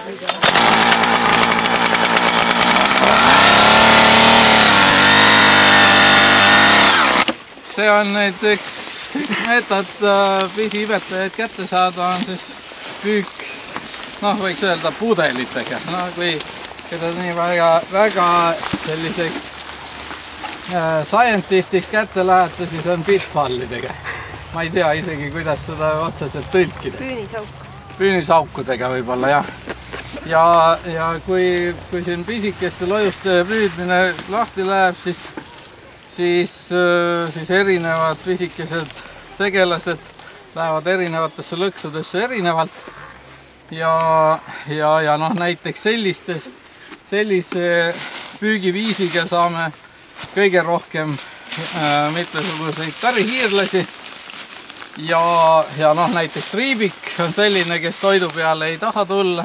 See on nüüd üks meetod pisiimetajaid kätte saada, on siis püük, võiks öelda pudelitega. Kui seda nii väga selliseks scientistiks kätte lähete, siis on pitfallidega. Ma ei tea isegi, kuidas seda otseselt tõlkida. Püünisaukudega võib-olla, jah. Ja kui siin pisikeste lojuste püüdmine lahti läheb, siis erinevad pisikesed tegelased lähevad erinevatesse lõksudesse erinevalt ja näiteks sellise püügiviisiga saame kõige rohkem mitmesuguseid karihiirlasi ja näiteks triibik on selline, kes toidu peale ei taha tulla.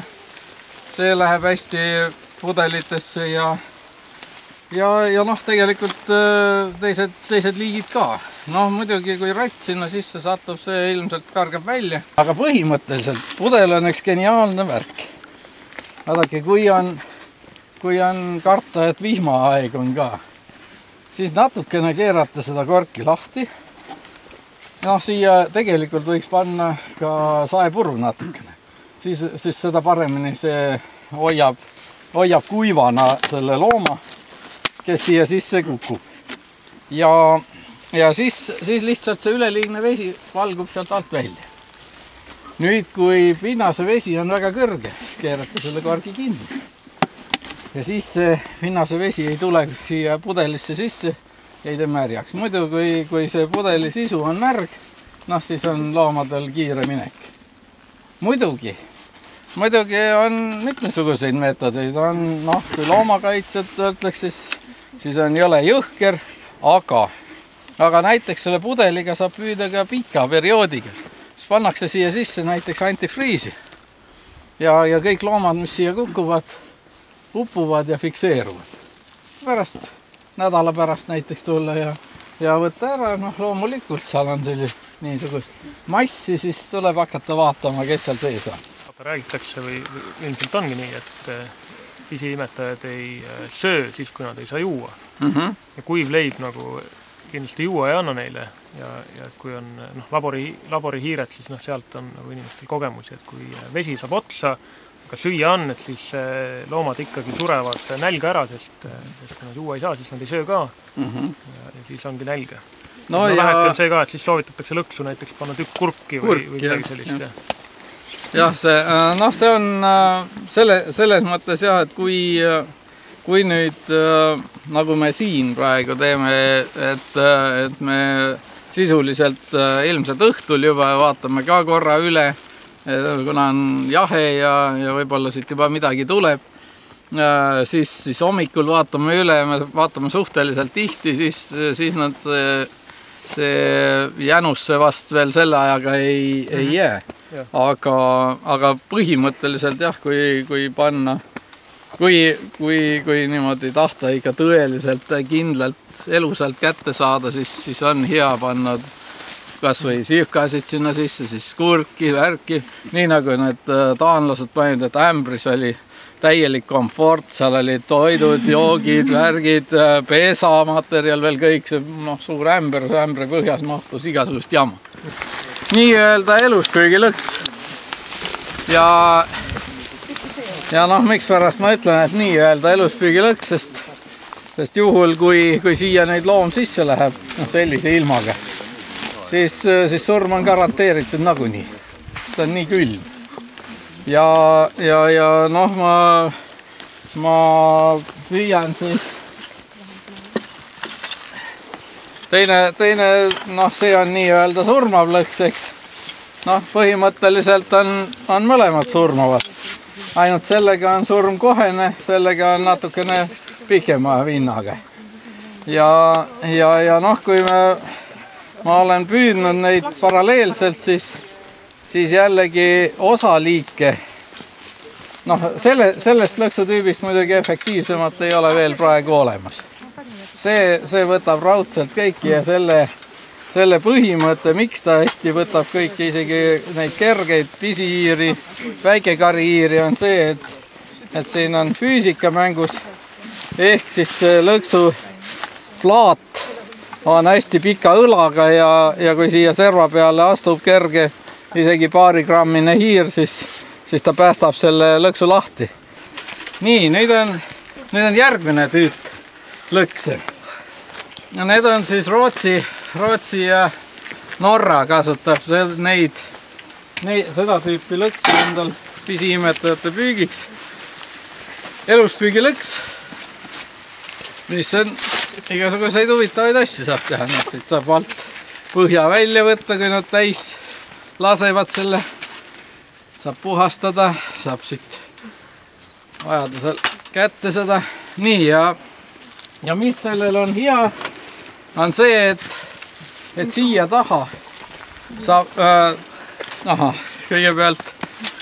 See läheb hästi pudelitesse ja tegelikult teised liigid ka. Muidugi, kui ratt sinna sisse satub, see ilmselt kargab välja. Aga põhimõtteliselt pudel on üks geniaalne värk. Vaadake, kui on karta, et vihmaaeg on ka, siis natukene keerata seda korki lahti. Siia tegelikult võiks panna ka saepuru natukene. Siis seda paremini see hoiab kuivana selle looma, kes siia sisse kukub. Ja siis lihtsalt see üleliigne vesi valgub sealt alt välja. Nüüd, kui pinnase vesi on väga kõrge, keerata selle korgi kinni. Ja siis see pinnase vesi ei tule siia pudelisse sisse, ei tee märjaks. Muidu, kui see pudeli sisu on märg, siis on loomadel kiire minek. Muidugi on mitmesuguseid meetodeid. Kui loomakaitsjad ütleks, siis on jõle jõhker, aga näiteks selle pudeliga saab püüda ka pika perioodiga. Siis pannakse siia sisse näiteks antifriisi ja kõik loomad, mis siia kukuvad, upuvad ja fikseeruvad. Nädala pärast näiteks tulla ja võtta ära, loomulikult seal on niisugust massi, siis tuleb hakata vaatama, kes seal sees on. Räägitakse või ilmselt ongi nii, et pisiimetajad ei söö siis, kui nad ei saa juua. Ja kuiv leib kindlasti juua ei anna neile ja kui on laborihiired, siis sealt on inimestel kogemusi, et kui vesi saab otsa, aga süüa on, et siis loomad ikkagi surevad nälga ära, sest kui nad juua ei saa, siis nad ei söö ka ja siis ongi nälga. Väheke on see ka, et siis soovitatakse lõksu näiteks panna tükk kurki või midagi sellist. Jah, see on selles mõttes jah, et kui nüüd, nagu me siin praegu teeme, et me sisuliselt ilmselt õhtul juba vaatame ka korra üle, kuna on jahe ja võib-olla siit juba midagi tuleb, siis hommikul vaatame üle, me vaatame suhteliselt tihti, siis nad see jänusse vast veel selle ajaga ei jää. Aga põhimõtteliselt jah, kui panna, kui niimoodi tahta ikka tõeliselt kindlalt elusalt kätte saada, siis on hea panna kas või siivkasid sinna sisse, siis kurki, värki, nii nagu need taanlased panid, et ämbris oli täielik komfort, seal oli toidud, joogid, värgid, pesamaterjal veel kõik, see suur ämbri põhjas mahtus igasugust jama. Nii-öelda eluspüügilõks. Ja miks pärast ma ütlen, et nii-öelda eluspüügilõks, sest juhul, kui siia neid loom sisse läheb, sellise ilmaga, siis surm on garanteeritud nagunii. See on nii külm. Ja ma püüan siis teine, see on nii-öelda surmav lõks, eks. Põhimõtteliselt on mõlemad surmavad. Ainult sellega on surm kohene, sellega on natukene pikema vinnaga. Ja kui ma olen püüdnud neid paralleelselt, siis jällegi osa liike. Sellest lõksutüübist muidugi efektiivsemat ei ole veel praegu olemas. See võtab raudselt kõiki ja selle selle põhimõte, miks ta hästi võtab kõiki, isegi neid kergeid pisihiiri, väikekarihiiri, on see, et siin on füüsika mängus. Ehk siis lõksu plaat on hästi pika õlaga ja kui siia serva peale astub kerge, isegi paarigrammine hiir, siis ta päästab selle lõksu lahti. Nii, nüüd on järgmine tüüp lõkse. Ja need on siis Rootsi ja Norra kasutab seda tüüpi lõksu endal pisiimetajate püügiks. Eluspüügilõks, mis on igasuguseid huvitavaid asju saab teha. Siit saab alt põhja välja võtta, kui nad täis lasevad selle. Saab puhastada, saab siit vajadusel kätte seda. Nii, ja mis sellel on hea, on see, et siia taha saab, kõigepealt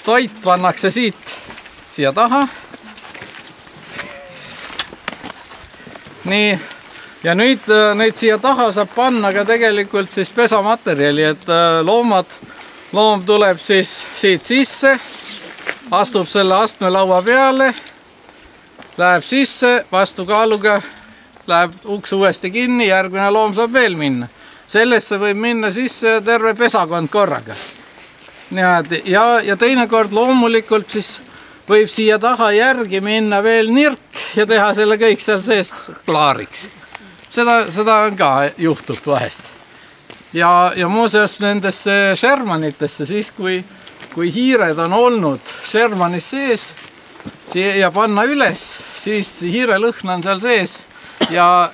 toit pannakse siia taha. Nii, ja nüüd siia taha saab panna ka tegelikult siis pesamaterjali, et loom tuleb siis siit sisse, astub selle astmelaua peale, läheb sisse, vastu kaaluga läheb uks uuesti kinni, järgmine loom saab veel minna. Sellesse võib minna sisse terve pesakond korraga. Ja teinekord loomulikult siis võib siia taha järgi minna veel nirk ja teha selle kõik seal sees klaariks. Seda on ka juhtub vahest. Ja muuseas nendesse Shermanitesse siis, kui hiired on olnud Shermanis sees ja panna üles, siis hiirelõhn on seal sees ja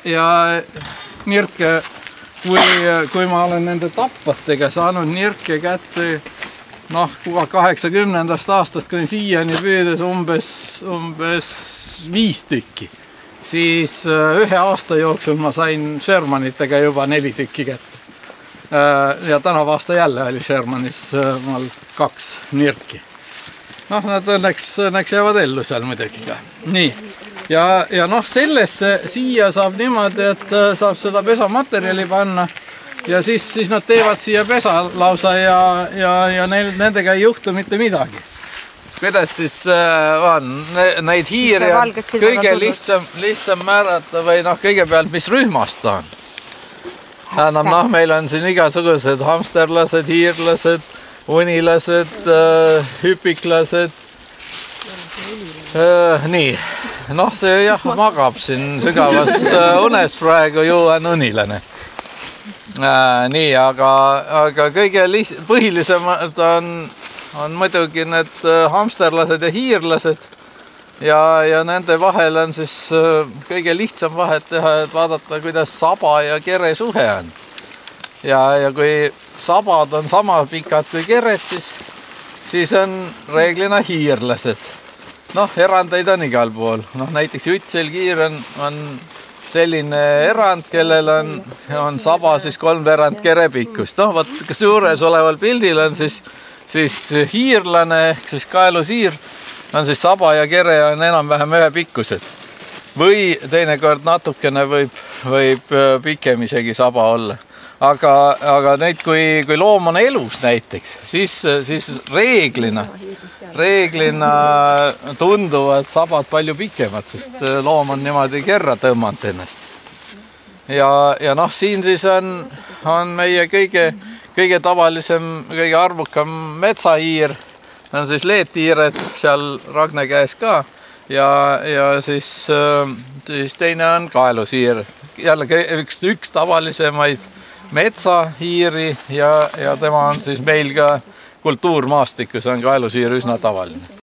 nirke, kui ma olen nende tapvatega saanud nirke kätte 80. aastast kuni siiani püüdes umbes 5 tükki, siis ühe aasta jooksul ma sain Shermanitega juba 4 tükki kätte. Ja tänavu aasta jälle oli Shermanis mal 2 nirki. Nad õnneks jäävad ellu seal muidugi ka. Nii, ja sellesse siia saab niimoodi, et saab seda pesamaterjali panna ja siis nad teevad siia pesa lausa ja nendega ei juhtu mitte midagi. Kuidas siis on? Neid hiiri on kõige lihtsam määrata või kõigepealt, mis rühmast ta on. Meil on siin igasugused hamsterlased, hiirlased, unilased, hüpiklased. Nii, see magab siin sügavas unes praegu, ju on unilane. Nii, aga kõige põhilisemad on muidugi need hamsterlased ja hiirlased ja nende vahel on siis kõige lihtsam vahet teha, et vaadata, kuidas saba ja kere suhe on. Ja kui sabad on sama pikad kui kered, siis on reeglina hiirlased. Erandeid on igal pool. Näiteks jutselgiir on selline erand, kellel on saba siis 3 veerand kere pikkust. Kas juures oleval pildil on siis hiirlane ehk siis kaelusiir on siis saba ja kere on enam-vähem ühe pikkused. Või teinekord natukene võib pikem isegi saba olla. Aga neid, kui loom on elus näiteks, siis reeglina tunduvad sabad palju pikemad, sest loom on niimoodi kerra tõmmanud ennast. Ja siin siis on meie kõige tavalisem, kõige arvukam metsahiir, on siis leethiired seal Ragne käes ka ja siis teine on kaelusiir. Jällegi üks tavalisemaid metsahiiri ja tema on siis meil ka kultuurmaastikus on kaelusiir üsna tavaline.